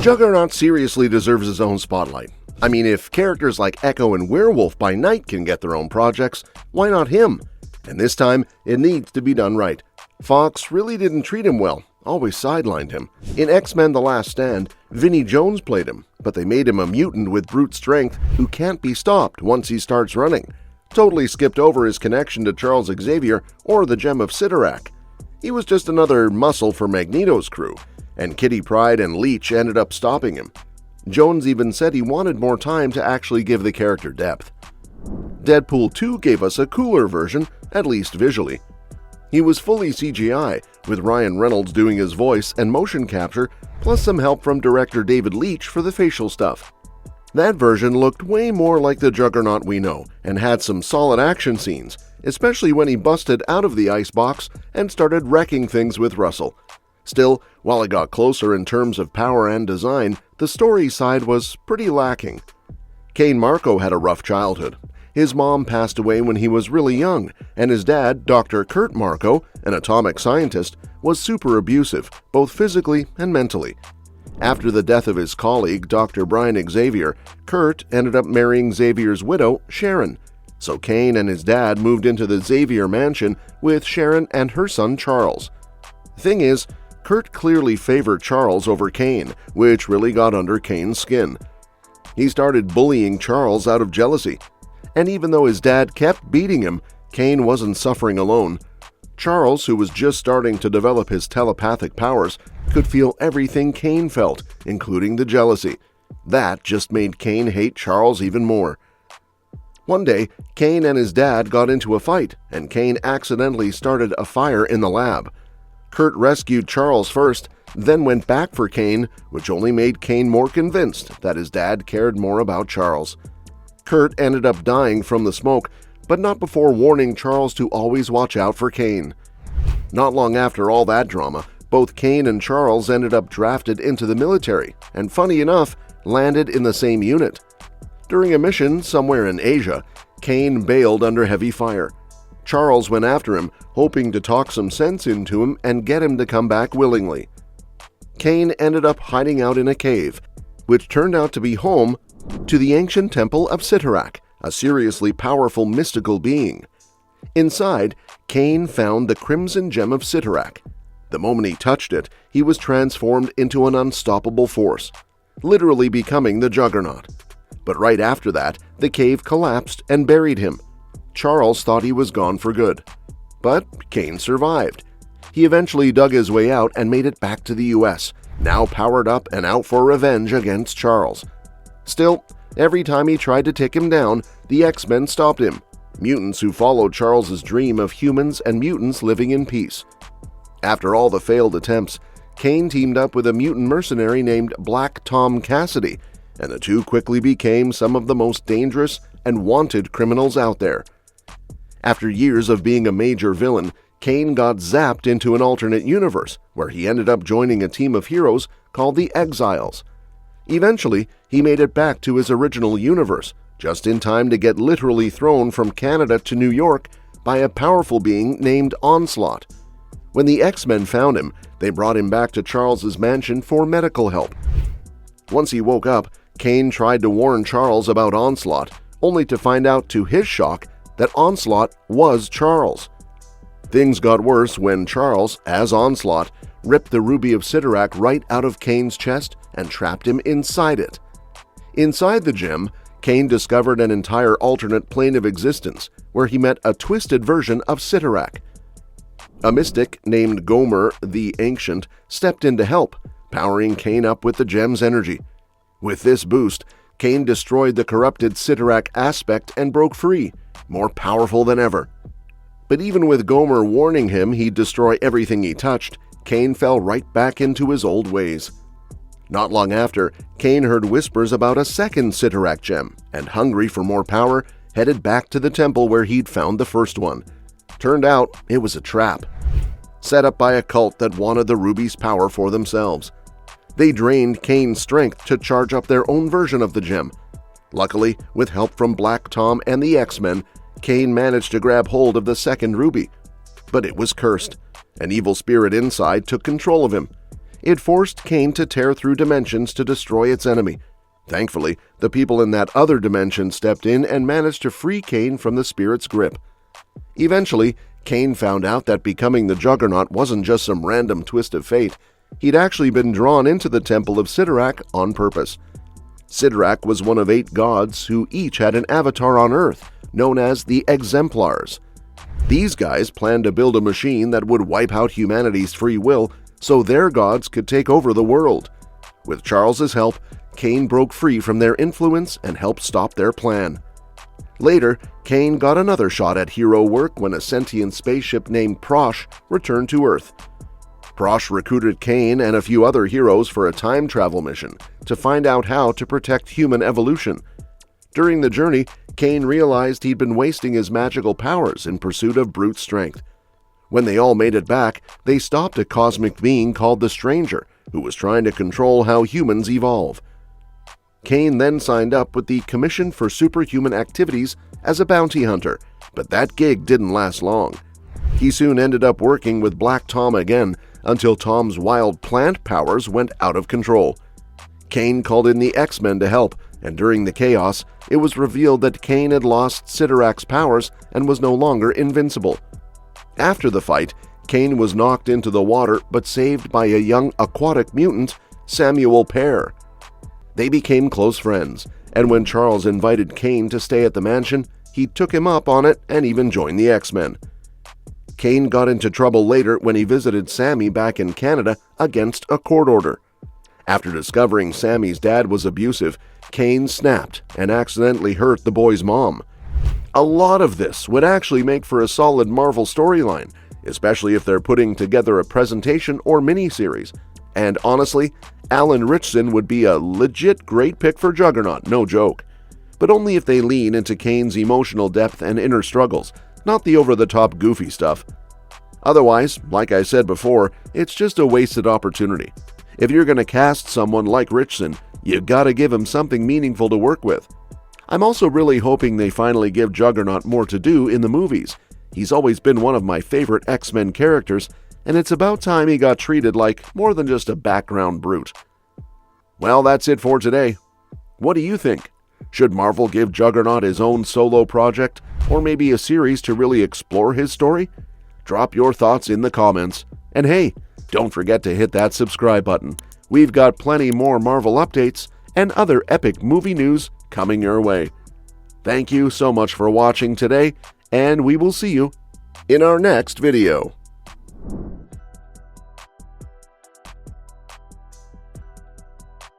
Juggernaut seriously deserves his own spotlight. I mean, if characters like Echo and Werewolf by Night can get their own projects, why not him? And this time, it needs to be done right. Fox really didn't treat him well, always sidelined him. In X-Men The Last Stand, Vinnie Jones played him, but they made him a mutant with brute strength who can't be stopped once he starts running. Totally skipped over his connection to Charles Xavier or the Gem of Cyttorak. He was just another muscle for Magneto's crew, and Kitty Pryde and Leech ended up stopping him. Jones even said he wanted more time to actually give the character depth. Deadpool 2 gave us a cooler version, at least visually. He was fully CGI, with Ryan Reynolds doing his voice and motion capture, plus some help from director David Leitch for the facial stuff. That version looked way more like the Juggernaut we know, and had some solid action scenes, especially when he busted out of the icebox and started wrecking things with Russell. Still, while it got closer in terms of power and design, the story side was pretty lacking. Kane Marco had a rough childhood. His mom passed away when he was really young, and his dad, Dr. Kurt Marco, an atomic scientist, was super abusive, both physically and mentally. After the death of his colleague, Dr. Brian Xavier, Kurt ended up marrying Xavier's widow, Sharon. So Kane and his dad moved into the Xavier mansion with Sharon and her son Charles. Thing is, Kurt clearly favored Charles over Kane, which really got under Kane's skin. He started bullying Charles out of jealousy. And even though his dad kept beating him, Kane wasn't suffering alone. Charles, who was just starting to develop his telepathic powers, could feel everything Kane felt, including the jealousy. That just made Kane hate Charles even more. One day, Kane and his dad got into a fight, and Kane accidentally started a fire in the lab. Kurt rescued Charles first, then went back for Kane, which only made Kane more convinced that his dad cared more about Charles. Kurt ended up dying from the smoke, but not before warning Charles to always watch out for Kane. Not long after all that drama, both Kane and Charles ended up drafted into the military, and funny enough, landed in the same unit. During a mission somewhere in Asia, Kane bailed under heavy fire. Charles went after him, hoping to talk some sense into him and get him to come back willingly. Kane ended up hiding out in a cave, which turned out to be home to the ancient temple of Cyttorak, a seriously powerful mystical being. Inside, Kane found the Crimson Gem of Cyttorak. The moment he touched it, he was transformed into an unstoppable force, literally becoming the Juggernaut. But right after that, the cave collapsed and buried him. Charles thought he was gone for good. But Kane survived. He eventually dug his way out and made it back to the US, now powered up and out for revenge against Charles. Still, every time he tried to take him down, the X-Men stopped him, mutants who followed Charles's dream of humans and mutants living in peace. After all the failed attempts, Kane teamed up with a mutant mercenary named Black Tom Cassidy, and the two quickly became some of the most dangerous and wanted criminals out there. After years of being a major villain, Kane got zapped into an alternate universe, where he ended up joining a team of heroes called the Exiles. Eventually, he made it back to his original universe, just in time to get literally thrown from Canada to New York by a powerful being named Onslaught. When the X-Men found him, they brought him back to Charles's mansion for medical help. Once he woke up, Kane tried to warn Charles about Onslaught, only to find out to his shock that Onslaught was Charles. Things got worse when Charles, as Onslaught, ripped the Ruby of Cyttorak right out of Kane's chest and trapped him inside it. Inside the gem, Kane discovered an entire alternate plane of existence where he met a twisted version of Cyttorak. A mystic named Gomer the Ancient stepped in to help, powering Kane up with the gem's energy. With this boost, Kane destroyed the corrupted Cyttorak aspect and broke free, more powerful than ever. But even with Gomer warning him he'd destroy everything he touched, Kane fell right back into his old ways. Not long after, Kane heard whispers about a second Cyttorak gem, and hungry for more power, headed back to the temple where he'd found the first one. Turned out it was a trap, set up by a cult that wanted the ruby's power for themselves. They drained Kane's strength to charge up their own version of the gem. Luckily, with help from Black Tom and the X-Men, Kane managed to grab hold of the second ruby. But it was cursed. An evil spirit inside took control of him. it forced Kane to tear through dimensions to destroy its enemy. Thankfully, the people in that other dimension stepped in and managed to free Kane from the spirit's grip. Eventually, Kane found out that becoming the Juggernaut wasn't just some random twist of fate. He'd actually been drawn into the Temple of Cyttorak on purpose. Cyttorak was one of 8 gods who each had an avatar on Earth, known as the Exemplars. These guys planned to build a machine that would wipe out humanity's free will so their gods could take over the world. With Charles's help, Kane broke free from their influence and helped stop their plan. Later, Kane got another shot at hero work when a sentient spaceship named Prosh returned to Earth. Prosh recruited Kane and a few other heroes for a time travel mission to find out how to protect human evolution. During the journey, Kane realized he'd been wasting his magical powers in pursuit of brute strength. When they all made it back, they stopped a cosmic being called the Stranger, who was trying to control how humans evolve. Kane then signed up with the Commission for Superhuman Activities as a bounty hunter, but that gig didn't last long. He soon ended up working with Black Tom again until Tom's wild plant powers went out of control. Kane called in the X-Men to help, and during the chaos, it was revealed that Kane had lost Cyttorak's powers and was no longer invincible. After the fight, Kane was knocked into the water but saved by a young aquatic mutant, Samuel Pear. They became close friends, and when Charles invited Kane to stay at the mansion, he took him up on it and even joined the X-Men. Kane got into trouble later when he visited Sammy back in Canada against a court order. After discovering Sammy's dad was abusive, Kane snapped and accidentally hurt the boy's mom. A lot of this would actually make for a solid Marvel storyline, especially if they're putting together a presentation or miniseries. And honestly, Alan Ritchson would be a legit great pick for Juggernaut, no joke. But only if they lean into Kane's emotional depth and inner struggles, not the over-the-top goofy stuff. Otherwise, like I said before, it's just a wasted opportunity. If you're going to cast someone like Ritchson, you gotta give him something meaningful to work with. I'm also really hoping they finally give Juggernaut more to do in the movies. He's always been one of my favorite X-Men characters, and it's about time he got treated like more than just a background brute. Well, that's it for today. What do you think? Should Marvel give Juggernaut his own solo project, or maybe a series to really explore his story? Drop your thoughts in the comments. And hey, don't forget to hit that subscribe button. We've got plenty more Marvel updates and other epic movie news coming your way. Thank you so much for watching today, and we will see you in our next video.